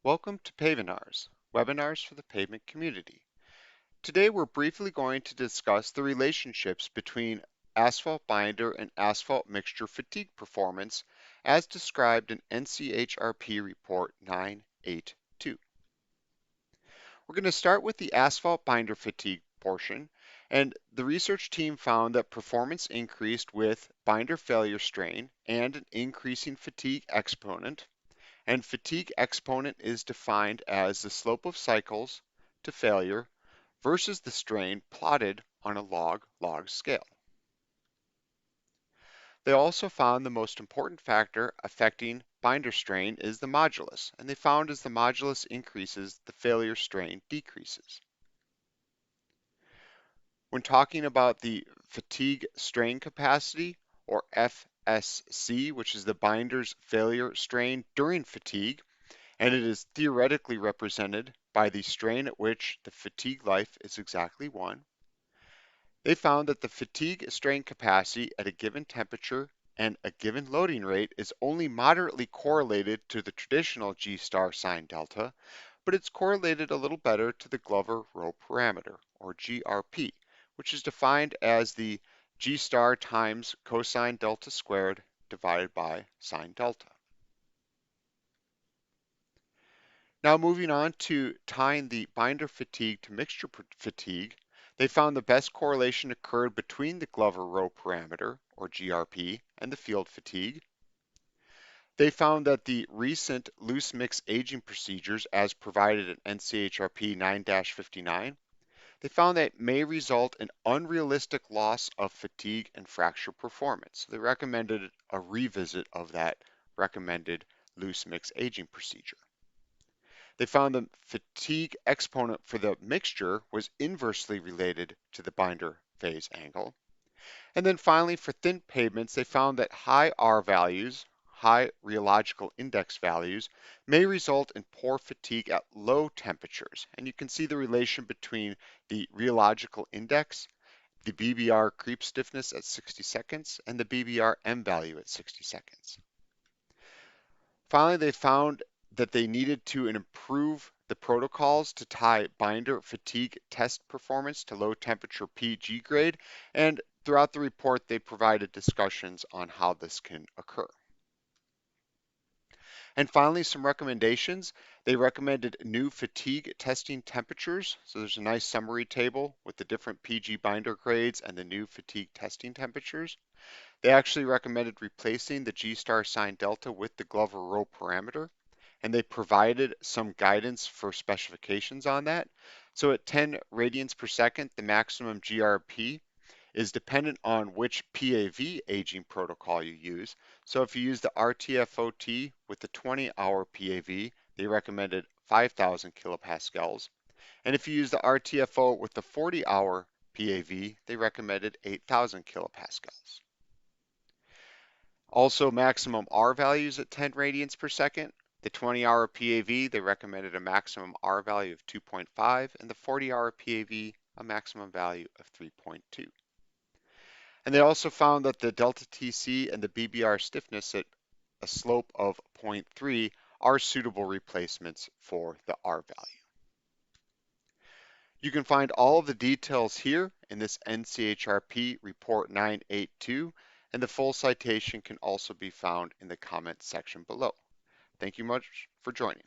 Welcome to Pavinar's, webinars for the pavement community. Today we're briefly going to discuss the relationships between asphalt binder and asphalt mixture fatigue performance as described in NCHRP report 982. We're going to start with the asphalt binder fatigue portion, and the research team found that performance increased with binder failure strain and an increasing fatigue exponent. And fatigue exponent is defined as the slope of cycles to failure versus the strain plotted on a log-log scale. They also found the most important factor affecting binder strain is the modulus, and they found as the modulus increases, the failure strain decreases. When talking about the fatigue strain capacity, or FSC, which is the binder's failure strain during fatigue, and it is theoretically represented by the strain at which the fatigue life is exactly 1. They found that the fatigue strain capacity at a given temperature and a given loading rate is only moderately correlated to the traditional G star sine delta, but it's correlated a little better to the Glover-Rowe parameter, or GRP, which is defined as the G star times cosine delta squared divided by sine delta. Now moving on to tying the binder fatigue to mixture fatigue, they found the best correlation occurred between the Glover-Rowe parameter, or GRP, and the field fatigue. They found that the recent loose mix aging procedures as provided in NCHRP 9-59, they found that may result in unrealistic loss of fatigue and fracture performance. They recommended a revisit of that recommended loose mix aging procedure. They found the fatigue exponent for the mixture was inversely related to the binder phase angle. And then finally, for thin pavements, they found that high R values, high rheological index values, may result in poor fatigue at low temperatures. And you can see the relation between the rheological index, the BBR creep stiffness at 60 seconds, and the BBR M value at 60 seconds. Finally, they found that they needed to improve the protocols to tie binder fatigue test performance to low temperature PG grade, and throughout the report they provided discussions on how this can occur. And finally, some recommendations. They recommended new fatigue testing temperatures. So there's a nice summary table with the different PG binder grades and the new fatigue testing temperatures. They actually recommended replacing the G star sine delta with the Glover-Rowe parameter, and they provided some guidance for specifications on that. So at 10 radians per second, the maximum GRP is dependent on which PAV aging protocol you use. So if you use the RTFOT with the 20-hour PAV, they recommended 5,000 kilopascals. And if you use the RTFO with the 40-hour PAV, they recommended 8,000 kilopascals. Also, maximum R values at 10 radians per second. The 20-hour PAV, they recommended a maximum R value of 2.5, and the 40-hour PAV, a maximum value of 3.2. And they also found that the delta TC and the BBR stiffness at a slope of 0.3 are suitable replacements for the R value. You can find all of the details here in this NCHRP report 982, and the full citation can also be found in the comments section below. Thank you much for joining.